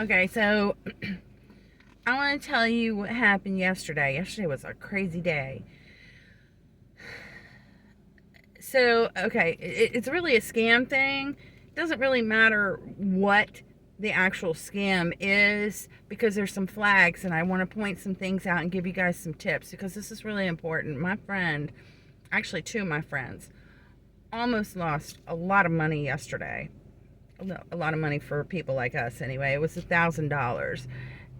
Okay, so I want to tell you what happened yesterday. Yesterday was a crazy day. So, okay, it's really a scam thing. It doesn't really matter what the actual scam is because there's some flags, and I want to point some things out and give you guys some tips because this is really important. My friend, actually, two of my friends, almost lost a lot of money yesterday. A lot of money for people like us, anyway. It was $1,000.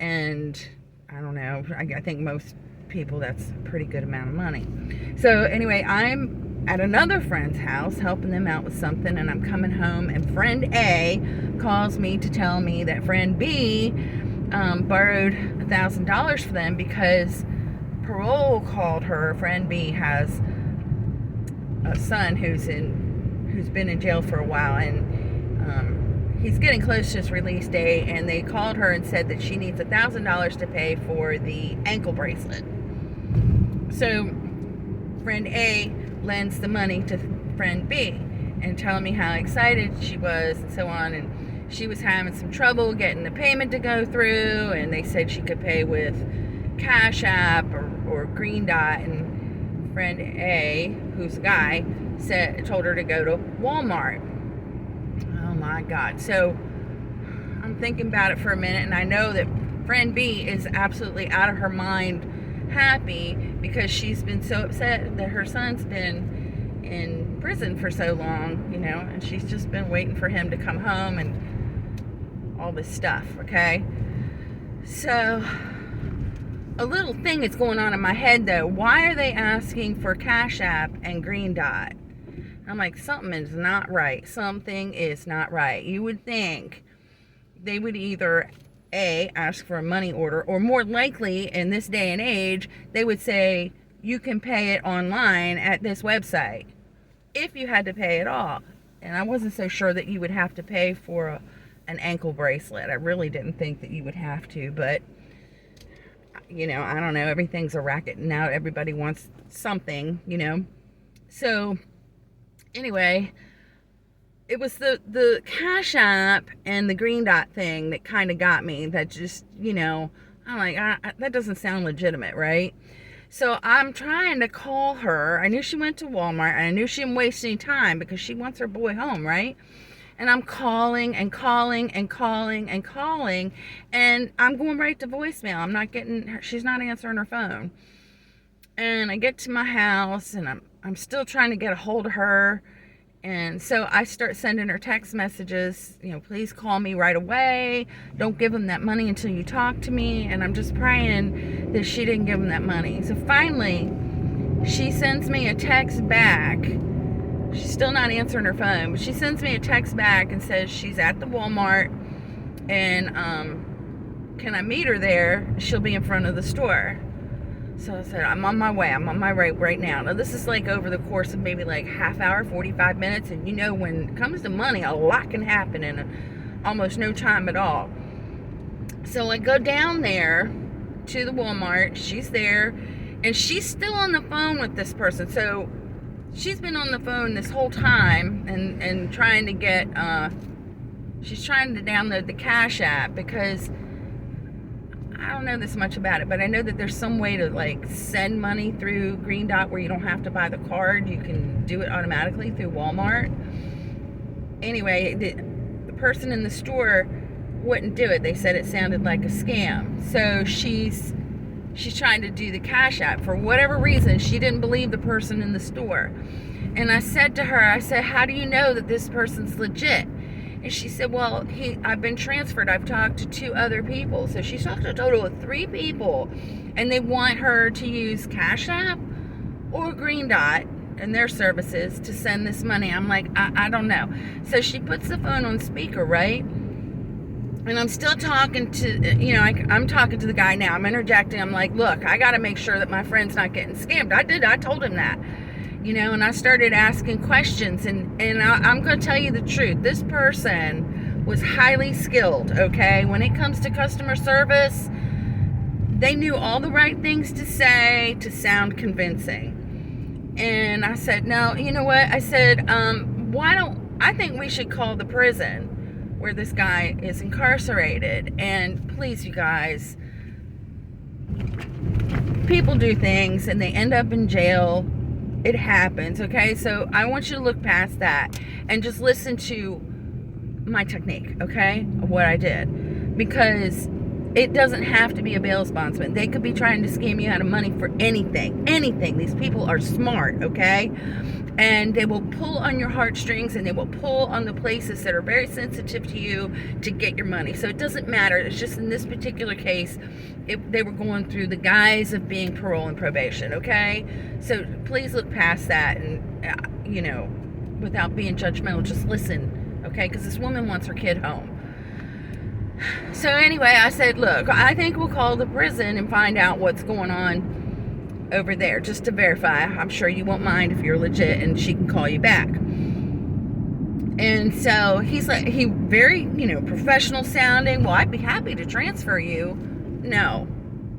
And I don't know, I think most people that's a pretty good amount of money. So anyway, I'm at another friend's house helping them out with something, and I'm coming home, and friend A calls me to tell me that friend B borrowed $1,000 for them because parole called her. Friend B has a son who's been in jail for a while, and he's getting close to his release date, and they called her and said that she needs $1,000 to pay for the ankle bracelet. So friend A lends the money to friend B and telling me how excited she was and so on, and she was having some trouble getting the payment to go through, and they said she could pay with Cash App or Green Dot, and friend A, who's a guy, told her to go to Walmart. Oh my God. So I'm thinking about it for a minute, and I know that friend B is absolutely out of her mind happy because she's been so upset that her son's been in prison for so long, and she's just been waiting for him to come home and all this stuff, okay? So a little thing is going on in my head though. Why are they asking for Cash App and Green Dot? I'm like, something is not right. Something is not right. You would think they would either A, ask for a money order, or more likely in this day and age, they would say you can pay it online at this website if you had to pay it all. And I wasn't so sure that you would have to pay for an ankle bracelet. I really didn't think that you would have to, but I don't know. Everything's a racket now. Everybody wants something, So anyway, it was the Cash App and the Green Dot thing that kind of got me. That just, I'm like, that doesn't sound legitimate, right? So I'm trying to call her. I knew she went to Walmart, and I knew she didn't waste any time because she wants her boy home, right? And I'm calling and calling and calling and calling, and I'm going right to voicemail. I'm not getting her. She's not answering her phone. And I get to my house, and I'm still trying to get a hold of her. And so I start sending her text messages, please call me right away. Don't give him that money until you talk to me. And I'm just praying that she didn't give him that money. So finally, she sends me a text back. She's still not answering her phone, but she sends me a text back and says she's at the Walmart, and can I meet her there? She'll be in front of the store. So I said, I'm on my way. I'm on my way right now. Now, this is like over the course of maybe like half hour, 45 minutes. And when it comes to money, a lot can happen in almost no time at all. So I go down there to the Walmart. She's there, and she's still on the phone with this person. So she's been on the phone this whole time and trying to get, she's trying to download the Cash App because I don't know this much about it, but I know that there's some way to like send money through Green Dot where you don't have to buy the card. You can do it automatically through Walmart. Anyway, the person in the store wouldn't do it. They said it sounded like a scam. So she's trying to do the Cash App. For whatever reason, she didn't believe the person in the store. And I said to her, how do you know that this person's legit? And she said, well, I've been transferred. I've talked to 2 other people. So she's talked to a total of 3 people. And they want her to use Cash App or Green Dot and their services to send this money. I'm like, I don't know. So she puts the phone on speaker, right? And I'm still talking to, I'm talking to the guy now. I'm interjecting. I'm like, look, I got to make sure that my friend's not getting scammed. I told him that. And I started asking questions, and I'm going to tell you the truth. This person was highly skilled, okay? When it comes to customer service, they knew all the right things to say to sound convincing. And I said, no, you know what? I said, I think we should call the prison. where this guy is incarcerated. And please, you guys, people do things and they end up in jail. It happens, okay? So I want you to look past that and just listen to my technique, okay, of what I did, because it doesn't have to be a bail bondsman. They could be trying to scam you out of money for anything. These people are smart, okay? And they will pull on your heartstrings, and they will pull on the places that are very sensitive to you to get your money. So it doesn't matter. It's just in this particular case, they were going through the guise of being parole and probation, okay? So please look past that and, without being judgmental, just listen, okay? Because this woman wants her kid home. So anyway, I said, look, I think we'll call the prison and find out what's going on over there, just to verify. I'm sure you won't mind if you're legit, and she can call you back. And so he's like, he very, professional sounding. Well, I'd be happy to transfer you. No,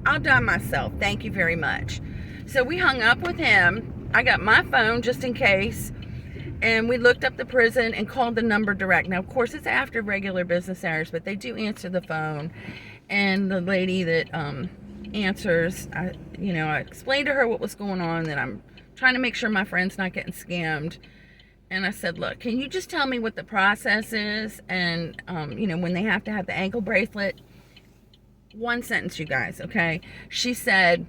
I'll die myself. Thank you very much. So we hung up with him. I got my phone just in case. And we looked up the prison and called the number direct. Now, of course, it's after regular business hours, but they do answer the phone. And the lady that answers, I explained to her what was going on, that I'm trying to make sure my friend's not getting scammed. And I said, look, can you just tell me what the process is? And, when they have to have the ankle bracelet. One sentence, you guys, okay? She said,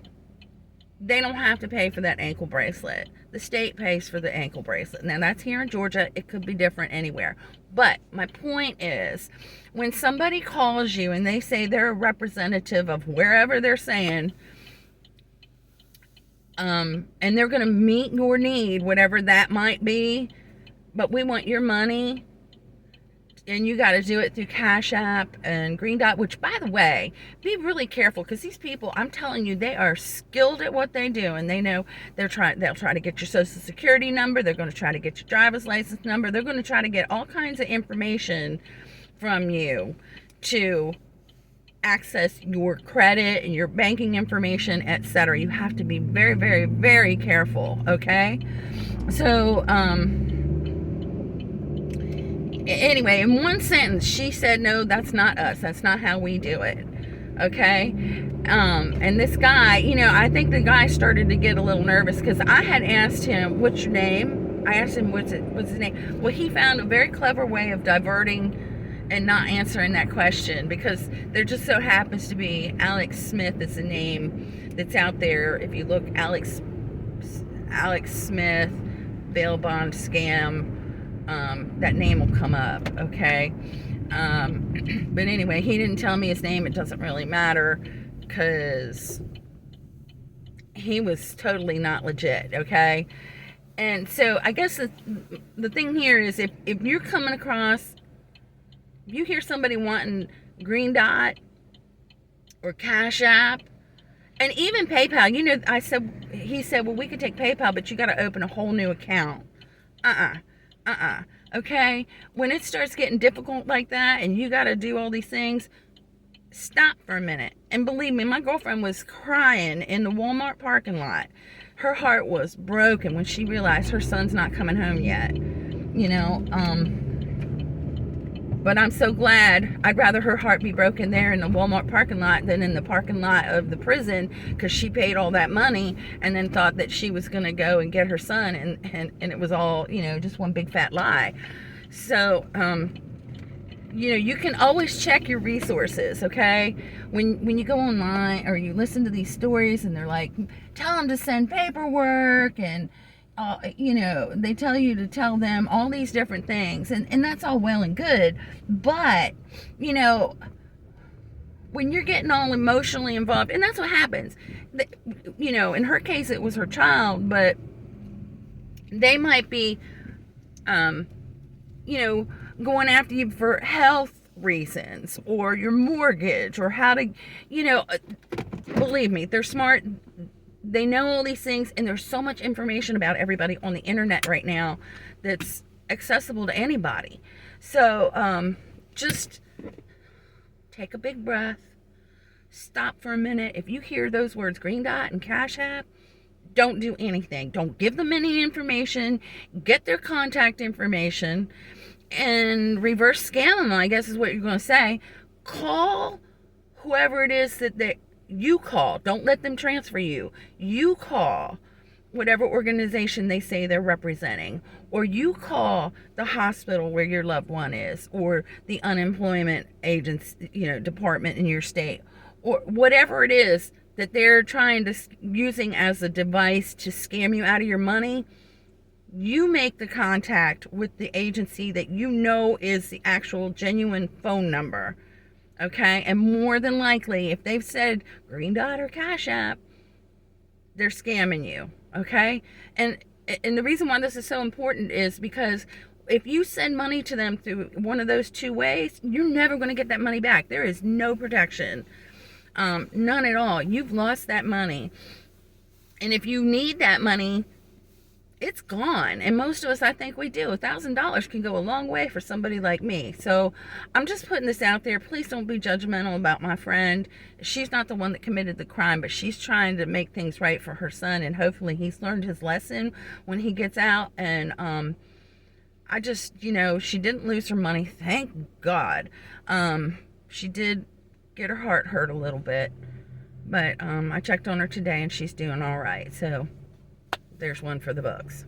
they don't have to pay for that ankle bracelet. The state pays for the ankle bracelet. Now, that's here in Georgia. It could be different anywhere. But my point is, when somebody calls you and they say they're a representative of wherever they're saying, and they're going to meet your need, whatever that might be, but we want your money, and you got to do it through Cash App and Green Dot, which, by the way, be really careful, because these people, I'm telling you, they are skilled at what they do, and they know they'll try to get your social security number, they're going to try to get your driver's license number, they're going to try to get all kinds of information from you to access your credit and your banking information, etc. You have to be very, very, very careful, okay? So, anyway, in one sentence, she said, no, that's not us. That's not how we do it. Okay? And this guy, I think the guy started to get a little nervous, because I had asked him, what's your name? I asked him, what's his name? Well, he found a very clever way of diverting and not answering that question, because there just so happens to be Alex Smith is the name that's out there. If you look, Alex Smith, bail bond scam, that name will come up, okay? But anyway, he didn't tell me his name. It doesn't really matter, because he was totally not legit, okay? And so I guess the thing here is, if you're coming across, if you hear somebody wanting Green Dot or Cash App, and even PayPal, he said, well, we could take PayPal, but you got to open a whole new account. Okay? When it starts getting difficult like that and you got to do all these things, stop for a minute. And believe me, my girlfriend was crying in the Walmart parking lot. Her heart was broken when she realized her son's not coming home yet. But I'm so glad. I'd rather her heart be broken there in the Walmart parking lot than in the parking lot of the prison, because she paid all that money and then thought that she was going to go and get her son, and it was all, just one big fat lie. So, you can always check your resources, okay? When you go online or you listen to these stories and they're like, tell them to send paperwork, and they tell you to tell them all these different things, and that's all well and good, but when you're getting all emotionally involved, and that's what happens, in her case it was her child, but they might be going after you for health reasons, or your mortgage, or how to, believe me, they're smart. They know all these things, and there's so much information about everybody on the internet right now that's accessible to anybody. So just take a big breath, stop for a minute. If you hear those words, Green Dot and Cash App, don't do anything. Don't give them any information. Get their contact information, and reverse scam them, I guess is what you're going to say. Call whoever it is that you call. Don't let them transfer you. You call whatever organization they say they're representing, or you call the hospital where your loved one is, or the unemployment agency, department in your state, or whatever it is that they're trying to using as a device to scam you out of your money. You make the contact with the agency that you know is the actual genuine phone number. Okay? And more than likely, if they've said Green Dot or Cash App, they're scamming you. Okay? And the reason why this is so important is because if you send money to them through one of those two ways, you're never going to get that money back. There is no protection. None at all. You've lost that money. And if you need that money, it's gone. And most of us, I think we do. $1,000 can go a long way for somebody like me. So I'm just putting this out there. Please don't be judgmental about my friend. She's not the one that committed the crime, but she's trying to make things right for her son. And hopefully he's learned his lesson when he gets out. And I just, she didn't lose her money. Thank God. She did get her heart hurt a little bit. But I checked on her today and she's doing all right. So there's one for the books.